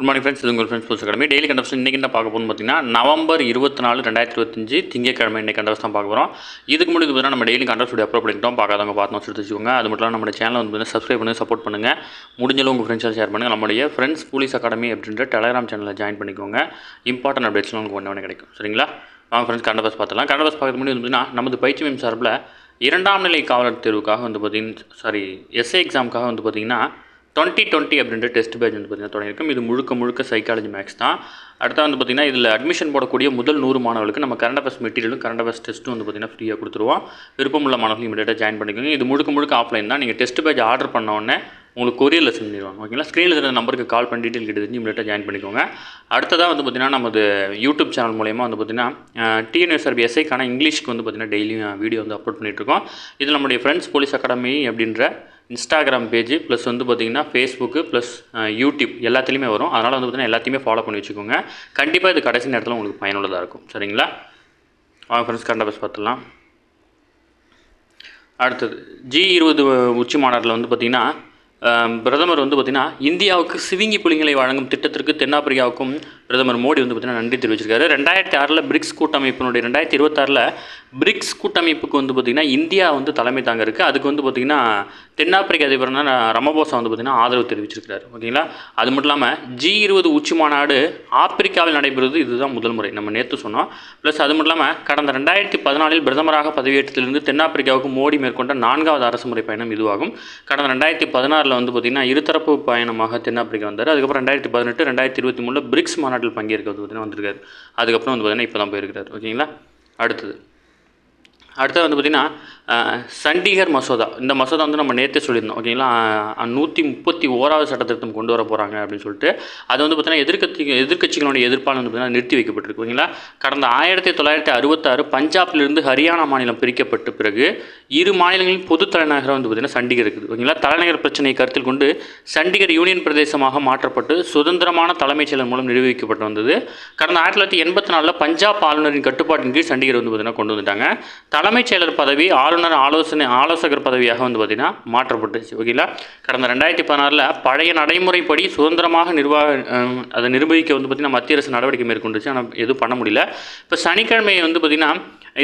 Good morning friends, இது உங்கள் friends sports academy. Daily கண்டவர்ஸ் இன்றைக்கி என்ன பார்க்க போகணும்னு பார்த்தீங்கன்னா நவம்பர் 24, 2025 திங்கட்கிழமை இன்றைக்கி கண்டவர்ஸ் தான் பார்க்க போகிறோம். இதுக்கு முன்னாடி பார்த்தீங்கன்னா நம்ம டெய்லி கண்டவர்ஸ் வீடியோ அப்லோட் பண்ணிட்டோம். பார்க்காதவங்க பார்த்து எடுத்து வச்சுக்கோங்க. அது மட்டும் இல்லாமல் நம்ம சேனல் வந்து பார்த்தீங்கன்னா சப்ஸ்கிரைப் பண்ணி சப்போர்ட் பண்ணுங்கள். முடிஞ்சளவு உங்கள் ஃப்ரெண்ட்ஸாக ஷேர் பண்ணுங்கள். நம்மளுடைய ஃப்ரெண்ட்ஸ் போலீஸ் அகாடமி அப்படின்ற டெலிகிராம் சேனலில் ஜாயின் பண்ணிக்கோங்க. இம்பார்ட்டன்ட் அப்டேட்ஸ்லாம் உங்களுக்கு ஒன்று கிடைக்கும். சரிங்களா? வாங்க ஃப்ரெண்ட்ஸ் கண்டவர்ஸ் பார்த்துலாம். கண்டவர்ஸ் பார்க்கறதுக்கு முன்னாடி வந்து பார்த்தீங்கன்னா நமது பயிற்சி மையம் சார்பில் 2ஆம் நிலை காவலர் தேர்வுக்காக வந்து பார்த்தீங்கன்னா எஸ்ஏ எக்ஸாமுக்காக வந்து பார்த்தீங்கன்னா 2020 அப்படின்ற டெஸ்ட் பேட்ச் வந்து பார்த்திங்கன்னா தொடங்கியிருக்கும். இது முழுக்க சைக்காலஜி மேக்ஸ் தான். அடுத்து வந்து பார்த்திங்கன்னா இதில் அட்மிஷன் போடக்கூடிய முதல் 100 மாணவர்களுக்கு நம்ம கரண்ட் அஃபேர்ஸ் மெட்டீரியலும் கரண்ட் அஃபேர்ஸ் டெஸ்ட்டும் வந்து பார்த்திங்கன்னா ஃப்ரீயாக கொடுத்துருவோம். விருப்பமுள்ள மாணவர்கள் இமீடியட்டாக ஜாயின் பண்ணிக்கோங்க. இது முழுக்க ஆஃப்லைன் தான். நீங்கள் டெஸ்ட் பேட்ச் ஆர்டர் பண்ண உடனே உங்களுக்கு கொரியரில் சென்ட் பண்ணிடுவாங்க. ஓகேங்களா? ஸ்க்ரீனில் இருக்கிற நம்பருக்கு கால் பண்ணி டீட்டெயில் கிட்ட தெரிஞ்சு இமீடியட்டாக ஜாயின் பண்ணிக்கோங்க. அடுத்ததாக வந்து பார்த்திங்கன்னா நமது யூடியூப் சேனல் மூலயமா வந்து பார்த்திங்கன்னா டிஎன்எஸ்ஆர்பி எஸ்ஐக்கான இங்கிலீஷ்க்கு வந்து பார்த்திங்கன்னா டெய்லியும் வீடியோ வந்து அப்லோட் பண்ணிகிட்ருக்கோம். இதில் நம்முடைய ஃப்ரெண்ட்ஸ் போலீஸ் அகாடமி அப்படின்ற இன்ஸ்டாகிராம் பேஜ் ப்ளஸ் வந்து பார்த்திங்கன்னா ஃபேஸ்புக்கு ப்ளஸ் யூடியூப் எல்லாத்துலேயுமே வரும். அதனால் வந்து பார்த்திங்கன்னா எல்லாத்தையுமே ஃபாலோ பண்ணி வச்சுக்கோங்க. கண்டிப்பாக இது கடைசி நேரத்தில் உங்களுக்கு பயனுள்ளதாக இருக்கும். சரிங்களா? வாங்க ஃப்ரெண்ட்ஸ் கரண்ட் அஃபேர்ஸ் பார்த்துடலாம். அடுத்தது G20 உச்சி மாநாட்டில் வந்து பார்த்திங்கன்னா பிரதமர் வந்து பார்த்திங்கன்னா இந்தியாவுக்கு சிவிங்கி புலிகளை வழங்கும் திட்டத்திற்கு தென்னாப்பிரிக்காவுக்கும் பிரதமர் மோடி வந்து பார்த்திங்கன்னா நன்றி தெரிவிச்சிருக்காரு. 2006 பிரிக்ஸ் கூட்டமைப்பினுடைய 2026 பிரிக்ஸ் கூட்டமைப்புக்கு வந்து பார்த்திங்கன்னா இந்தியா வந்து தலைமை தாங்க இருக்குது. அதுக்கு வந்து பார்த்திங்கன்னா தென்னாப்பிரிக்க அதிபர்னா ரமபோசா வந்து பார்த்திங்கன்னா ஆதரவு தெரிவிச்சிருக்கிறார். ஓகேங்களா? அது மட்டும் இல்லாமல் G20 உச்சி மாநாடு ஆப்பிரிக்காவில் நடைபெறுவது இதுதான் முதல் முறை. நம்ம நேற்று சொன்னோம். ப்ளஸ் அது மட்டும் இல்லாமல் கடந்த 2014 பிரதமராக பதவியேற்றத்திலிருந்து தென்னாப்பிரிக்காவுக்கு மோடி மேற்கொண்ட 4வது அரசுமுறை பயணம் இதுவாகும். கடந்த 2016 வந்து பார்த்திங்கன்னா இருதரப்பு பயணமாக தென்னாப்பிரிக்கா வந்தார். அதுக்கப்புறம் 2018, 2023 பிரிக்ஸ் மாநாட்டில் பங்கேற்க வந்து பார்த்திங்கன்னா வந்திருக்காரு. அதுக்கப்புறம் வந்து பார்த்திங்கன்னா இப்போ தான் போயிருக்காரு. ஓகேங்களா? அடுத்தது வந்து பார்த்திங்கன்னா சண்டிகர் மசோதா. இந்த மசோதா வந்து நம்ம நேற்றே சொல்லியிருந்தோம். ஓகேங்களா? 131வது சட்ட திருத்தம் கொண்டு வர போகிறாங்க அப்படின்னு சொல்லிட்டு அது வந்து பார்த்திங்கன்னா எதிர்க்கட்சிகளுடைய எதிர்ப்பால் வந்து பார்த்திங்கன்னா நிறுத்தி வைக்கப்பட்டிருக்கு. ஓகேங்களா? கடந்த 1966 பஞ்சாபிலிருந்து ஹரியானா மாநிலம் பிரிக்கப்பட்ட பிறகு இரு மாநிலங்களின் பொது தலைநகரம் வந்து பார்த்திங்கன்னா சண்டிகர் இருக்குது. ஓகேங்களா? தலைநகர் பிரச்சனையை கருத்தில் கொண்டு சண்டிகர் யூனியன் பிரதேசமாக மாற்றப்பட்டு சுதந்திரமான தலைமைச் செயலர் மூலம் நிர்வகிக்கப்பட்டு வந்தது. கடந்த 1984 பஞ்சாப் ஆளுநரின் கட்டுப்பாட்டின் கீழ் சண்டிகர் வந்து பார்த்திங்கன்னா கொண்டு வந்துட்டாங்க. தலைமைச் செயலர் பதவி ஆளுநர் ஆலோசகர் பதவியாக வந்து பார்த்திங்கன்னா மாற்றப்பட்டுச்சு. ஓகேங்களா? கடந்த 2016 பழைய நடைமுறைப்படி சுதந்திரமாக அதை நிர்வகிக்க வந்து பார்த்திங்கன்னா மத்திய அரசு நடவடிக்கை மேற்கொண்டுச்சு. ஆனால் எதுவும் பண்ண முடியல. இப்போ சனிக்கிழமை வந்து பார்த்திங்கன்னா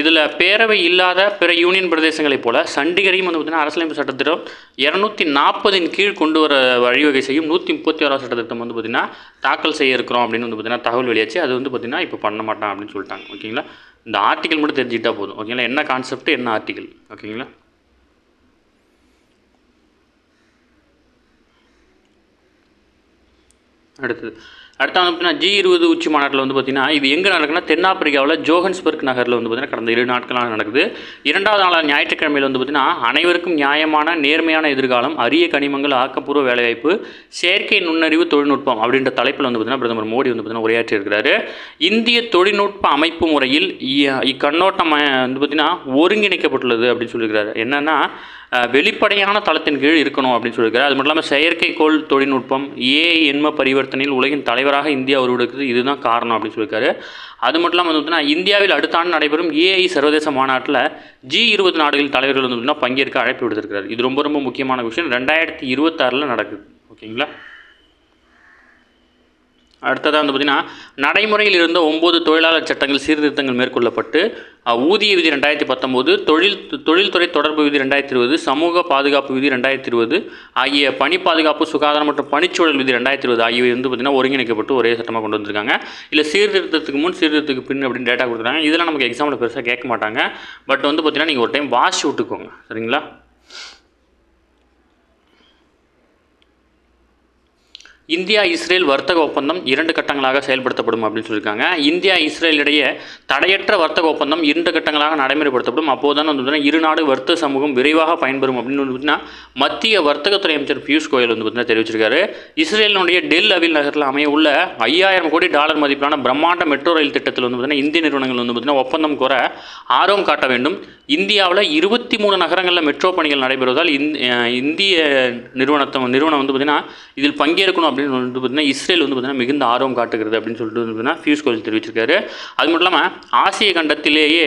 இதில் பேரவை இல்லாத பிற யூனியன் பிரதேசங்களைப் போல சண்டிகரையும் வந்து பார்த்திங்கன்னா அரசியலமைப்பு சட்டத்திட்டம் 240 கீழ் கொண்டு வர வழிவகை செய்யும் 131வது சட்டத்திட்டம் வந்து பார்த்திங்கன்னா தாக்கல் செய்ய இருக்கிறோம் அப்படின்னு வந்து பார்த்திங்கன்னா தகவல் வெளியாச்சு. அது வந்து பார்த்திங்கன்னா இப்போ பண்ண மாட்டான் அப்படின்னு சொல்லிட்டாங்க. ஓகேங்களா? இந்த ஆர்டிக்கல் மட்டும் தெரிஞ்சுக்கிட்டா போதும். ஓகேங்களா? என்ன கான்செப்ட், என்ன ஆர்டிக்கல். ஓகேங்களா? அடுத்து வந்து G20 உச்சி மாநாட்டில் வந்து பார்த்திங்கன்னா இது எங்கே நடக்குன்னா தென்னாப்பிரிக்காவில் ஜோஹன்ஸ்பர்க் நகரில் வந்து பார்த்திங்கன்னா கடந்த 2 நாட்களாக நடக்குது. 2வது நாளான ஞாயிற்றுக்கிழமையில் வந்து பார்த்திங்கன்னா அனைவருக்கும் நியாயமான நேர்மையான எதிர்காலம், அரிய கனிமங்கள், ஆக்கப்பூர்வ வேலைவாய்ப்பு, செயற்கை நுண்ணறிவு தொழில்நுட்பம் அப்படின்ற தலைப்பில் வந்து பார்த்திங்கன்னா பிரதமர் மோடி வந்து பார்த்திங்கன்னா உரையாற்றியிருக்கிறாரு. இந்திய தொழில்நுட்ப அமைப்பு முறையில் இக்கண்ணோட்டம் வந்து பார்த்திங்கன்னா ஒருங்கிணைக்கப்பட்டுள்ளது அப்படின்னு சொல்லியிருக்கிறாரு. என்னென்னா வெளிப்படையான தளத்தின் கீழ் இருக்கணும் அப்படின்னு சொல்லியிருக்காரு. அது மட்டும் இல்லாமல் செயற்கைக்கோள் தொழில்நுட்பம், ஏஐ எண்ம பரிவர்த்தனையில் உலகின் தலைவராக இந்தியா உருவெடுக்குது, இதுதான் காரணம் அப்படின்னு சொல்லியிருக்காரு. அது மட்டும் இல்லாமல் வந்து பார்த்தீங்கன்னா இந்தியாவில் அடுத்த ஆண்டு நடைபெறும் ஏஐ சர்வதேச மாநாட்டில் G20 நாடுகளின் தலைவர்கள் வந்து பார்த்தீங்கன்னா பங்கேற்க அழைப்பு விடுத்திருக்கிறார். இது ரொம்ப முக்கியமான விஷயம். 2026 நடக்குது. ஓகேங்களா? அடுத்ததாக வந்து பார்த்திங்கன்னா நடைமுறையில் இருந்த 9 தொழிலாளர் சட்டங்கள் சீர்திருத்தங்கள் மேற்கொள்ளப்பட்டு ஊதிய விதி 2019, தொழில்துறை தொடர்பு விதி 2020, சமூக பாதுகாப்பு விதி 2020 ஆகிய பணி பாதுகாப்பு, சுகாதாரம் மற்றும் பணிச்சூழல் விதி 2020 ஆகியவை வந்து பார்த்திங்கன்னா ஒருங்கிணைக்கப்பட்டு ஒரே சட்டமாக கொண்டு வந்திருக்காங்க. இல்லை சீர்திருத்தத்துக்கு முன் சீர்திருத்தத்துக்கு பின் அப்படின்னு டேட்டா கொடுத்துருக்காங்க. இதெல்லாம் நமக்கு எக்ஸாமில் பெருசாக கேட்க மாட்டாங்க. பட் வந்து பார்த்திங்கன்னா நீங்கள் ஒரு டைம் வாசி விட்டுக்கோங்க. சரிங்களா? இந்தியா இஸ்ரேல் வர்த்தக ஒப்பந்தம் 2 கட்டங்களாக செயல்படுத்தப்படும் அப்படின்னு சொல்லியிருக்காங்க. இந்தியா இஸ்ரேல் இடையே தடையற்ற வர்த்தக ஒப்பந்தம் 2 கட்டங்களாக நடைமுறைப்படுத்தப்படும். அப்போதுதான் வந்து இரு நாடு வர்த்தக சமூகம் விரைவாக பயன்பெறும் அப்படின்னு வந்து பார்த்தீங்கன்னா மத்திய வர்த்தகத்துறை அமைச்சர் பியூஷ் கோயல் வந்து பார்த்தீங்கன்னா தெரிவிச்சிருக்காரு. இஸ்ரேலினுடைய டெல் அவில் நகரில் அமைய உள்ள $5000 கோடி மதிப்பிலான பிரம்மாண்ட மெட்ரோ ரயில் திட்டத்தில் வந்து பார்த்தீங்கன்னா இந்திய நிறுவனங்கள் வந்து பார்த்தீங்கன்னா ஒப்பந்தம் கோர ஆர்வம் காட்ட வேண்டும். இந்தியாவில் 23 நகரங்களில் மெட்ரோ பணிகள் நடைபெறுவதால் இந்திய நிறுவனம் வந்து பார்த்திங்கன்னா இதில் பங்கேற்கணும் அப்படின்னு வந்து பார்த்திங்கன்னா இஸ்ரேல் வந்து பார்த்திங்கன்னா மிகுந்த ஆர்வம் காட்டுகிறது அப்படின்னு சொல்லிட்டு வந்து பார்த்திங்கன்னா பியூஷ் கோயல் தெரிவிச்சிருக்காரு. அது மட்டும் இல்லாமல் ஆசிய கண்டத்திலேயே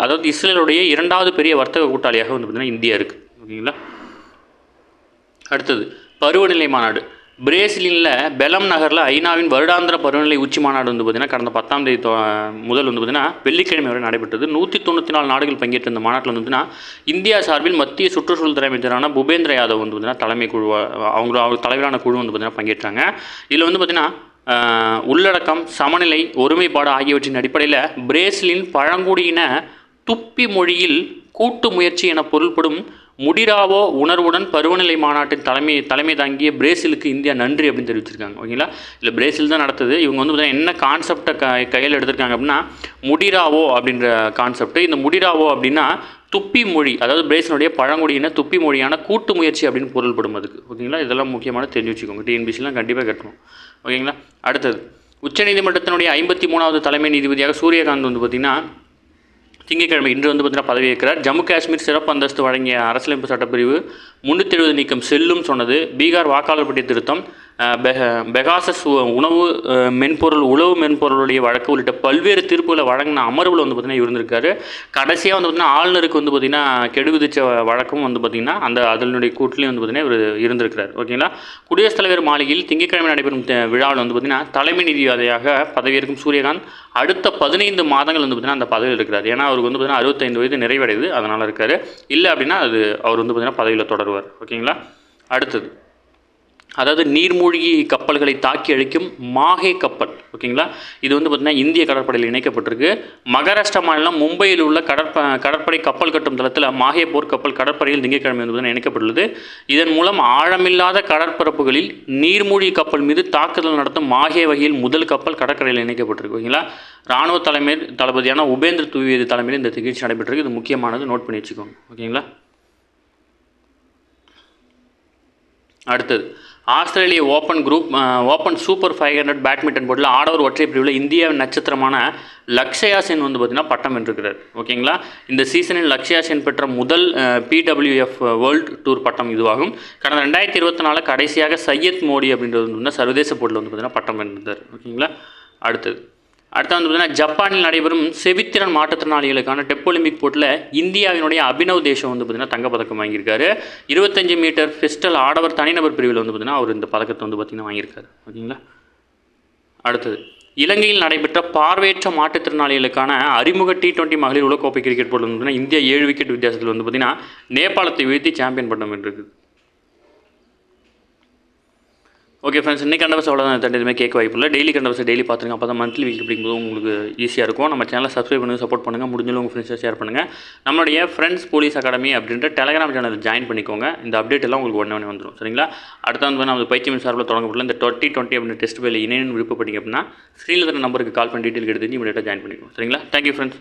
அதாவது இஸ்ரேலுடைய 2வது பெரிய வர்த்தக கூட்டாளியாக வந்து பார்த்திங்கன்னா இந்தியா இருக்குது. ஓகேங்களா? அடுத்தது பருவநிலை மாநாடு. பிரேசிலில் பெலம் நகரில் ஐநாவின் வருடாந்திர பருவநிலை உச்சி மாநாடு வந்து பார்த்திங்கன்னா கடந்த 10ஆம் தேதி முதல் வந்து பார்த்திங்கன்னா வெள்ளிக்கிழமை வரை நடைபெற்றது. 194 நாடுகள் பங்கேற்ற இந்த மாநாட்டில் வந்து பார்த்திங்கன்னா இந்தியா சார்பில் மத்திய சுற்றுச்சூழல் துறை அமைச்சரான பூபேந்திர யாதவ் வந்து பார்த்திங்கன்னா தலைமை குழு அவங்க தலைவரான குழு வந்து பார்த்திங்கன்னா பங்கேற்றாங்க. இதில் வந்து பார்த்திங்கன்னா உள்ளடக்கம், சமநிலை, ஒருமைப்பாடு ஆகியவற்றின் அடிப்படையில் பிரேசிலின் பழங்குடியின துப்பி மொழியில் கூட்டு முயற்சி என பொருள்படும் முடிராவோ உணர்வுடன் பருவநிலை மாநாட்டின் தலைமை தாங்கிய பிரேசிலுக்கு இந்தியா நன்றி அப்படின்னு தெரிவிச்சிருக்காங்க. ஓகேங்களா, இல்லை பிரேசில் தான் நடத்துது. இவங்க வந்து பார்த்தீங்கன்னா என்ன கான்செப்டை கையில் எடுத்திருக்காங்க அப்படின்னா முடிராவோ அப்படின்ற கான்செப்ட். இந்த முடிராவோ அப்படின்னா துப்பி மொழி, அதாவது பிரேசிலுடைய பழங்குடியின துப்பி மொழியான கூட்டு முயற்சி அப்படின்னு பொருள்படும் அதுக்கு. ஓகேங்களா, இதெல்லாம் முக்கியமான தெரிஞ்சு வச்சுக்கோங்க. டிஎன்பிசிலாம் கண்டிப்பாக கட்டணும். ஓகேங்களா, அடுத்தது உச்சநீதிமன்றத்தினுடைய 53வது தலைமை நீதிபதியாக சூரியகாந்த் வந்து பார்த்திங்கன்னா திங்கட்கிழமை இன்று வந்து பார்த்தீங்கன்னா பதவியேற்கிறார். ஜம்மு காஷ்மீர் சிறப்பு அந்தஸ்து வழங்கிய அரசியலமைப்பு சட்டப்பிரிவு 370 நீக்கம் செல்லும் சொன்னது. பீகார் வாக்காளர் பட்டியல் திருத்தம், பெகாசஸ் உணவு மென்பொருளுடைய வழக்கு உள்ளிட்ட பல்வேறு தீர்ப்புகளை வழங்கின அமர்வில் வந்து பார்த்திங்கன்னா இருந்திருக்காரு. கடைசியாக வந்து பார்த்திங்கன்னா ஆளுநருக்கு வந்து பார்த்திங்கன்னா கெடு விதித்த வழக்கம் வந்து பார்த்திங்கன்னா அதனுடைய கூட்டிலையும் வந்து பார்த்திங்கன்னா இவர் இருந்திருக்கிறார். ஓகேங்களா, குடியரசுத் தலைவர் மாளிகையில் திங்கட்கிழமை நடைபெறும் விழாவில் வந்து பார்த்திங்கன்னா தலைமை நீதிபதியாக பதவியேற்கும் சூரியகாந்த் அடுத்த 15 மாதங்கள் வந்து பார்த்திங்கன்னா அந்த பதவியில் இருக்கிறார். ஏன்னா அவருக்கு வந்து பார்த்திங்கன்னா 65 வயது நிறைவடையுது, அதனால் இருக்கார். இல்லை அப்படின்னா அவர் வந்து பார்த்திங்கன்னா பதவியில் தொடருவார். ஓகேங்களா, அடுத்தது அதாவது நீர்மூழ்கி கப்பல்களை தாக்கி அழிக்கும் மாஹே கப்பல். ஓகேங்களா, இது வந்து பார்த்திங்கன்னா இந்திய கடற்படையில் இணைக்கப்பட்டிருக்கு. மகாராஷ்டிரா மாநிலம் மும்பையில் உள்ள கடற்படை கப்பல் கட்டும் தளத்தில் மாஹே போர் கப்பல் கடற்படையில் திங்கட்கிழமை வந்து பார்த்திங்கன்னா இணைக்கப்பட்டுள்ளது. இதன் மூலம் ஆழமில்லாத கடற்பரப்புகளில் நீர்மூழ்கி கப்பல் மீது தாக்குதல் நடத்தும் மாஹே வகையில் முதல் கப்பல் கடற்கரையில் இணைக்கப்பட்டிருக்கு. ஓகேங்களா, இராணுவ தளபதியான உபேந்திர துவிவேதி தலைமையில் இந்த நிகழ்ச்சி நடைபெற்றிருக்கு. இது முக்கியமானது, நோட் பண்ணி வச்சுக்கோங்க. ஓகேங்களா, அடுத்தது ஆஸ்திரேலிய ஓப்பன் சூப்பர் 500 பேட்மிண்டன் போட்டியில் ஆடவர் ஒற்றை பிரிவில் இந்தியாவின் நட்சத்திரமான லக்ஷயா சென் வந்து பார்த்திங்கன்னா பட்டம் வென்றிருக்கிறார். ஓகேங்களா, இந்த சீசனில் லக்ஷயா சென் பெற்ற முதல் PWF வேர்ல்டு டூர் பட்டம் இதுவாகும். கடந்த 2024 கடைசியாக சையத் மோடி அப்படின்றது வந்து சர்வதேச போட்டியில் வந்து பார்த்திங்கன்னா பட்டம் வென்றிருந்தார். ஓகேங்களா, அடுத்து வந்து பார்த்திங்கன்னா ஜப்பானில் நடைபெறும் செவித்திறன் மாற்றுத்திறனாளிகளுக்கான டெப் ஒலிம்பிக் போட்டியில் இந்தியாவினுடைய அபினவ் தேஷம் வந்து பார்த்திங்கன்னா தங்கப்பதக்கம் வாங்கியிருக்காரு. 25 மீட்டர் பிஸ்டல் ஆடவர் தனிநபர் பிரிவில் வந்து பார்த்திங்கன்னா அவர் இந்த பதக்கத்தை வந்து பார்த்திங்கன்னா வாங்கியிருக்காரு. ஓகேங்களா, அடுத்தது இலங்கையில் நடைபெற்ற பார்வையற்ற மாற்றுத்திறனாளிகளுக்கான அறிமுக T20 மகளிர் உலகக்கோப்பை கிரிக்கெட் போட்டியில் வந்து பார்த்திங்கன்னா இந்தியா 7 விக்கெட் வித்தியாசத்தில் வந்து பார்த்திங்கன்னா நேபாளத்தை வீழ்த்தி சாம்பியன் பட்டம் வென்றிருக்கு. ஓகே ஃப்ரெண்ட்ஸ், இன்றைக்கி கண்டவர்ஸ் அவ்வளோதான். எதுவுமே கேட்க வாய்ப்பு இல்லை. டெய்லி கண்டவர்ஸ் டெய்லி பார்த்துருங்க. அப்போ தான் மந்த்லி வீக் அப்படிங்கும்போது உங்களுக்கு ஈஸியாக இருக்கும். நம்ம சேனலை சப்ஸ்கிரைப் பண்ணுங்கள், சப்போர்ட் பண்ணுங்கள். முடிஞ்சளவு உங்கள் ஃப்ரெண்ட்ஸை ஷேர் பண்ணுங்கள். நம்மளுடைய ஃப்ரெண்ட்ஸ் போலீஸ் அகாடமி அப்படின்ற டெலகிராம் சேனல் ஜாயின் பண்ணிக்கோங்க. இந்த அப்டேட் எல்லாம் உங்களுக்கு உடனே வந்துடும். சரிங்களா, அடுத்த வந்து நம்ம பயிற்சி சார்பில் தொடங்கப்படல இந்த 2020 அப்படின்ற டெஸ்ட் வேலை இணையன்னு விருப்பப்பட்டீங்க அப்படின்னா ஸ்க்ரீனில் இருக்கிற நம்பருக்கு கால் பண்ணி டீட்டெயில் எடுத்து இமீடியட்டாக ஜாயின் பண்ணிக்கோங்க. சரிங்களா, தேங்க்யூ ஃப்ரெண்ட்ஸ்.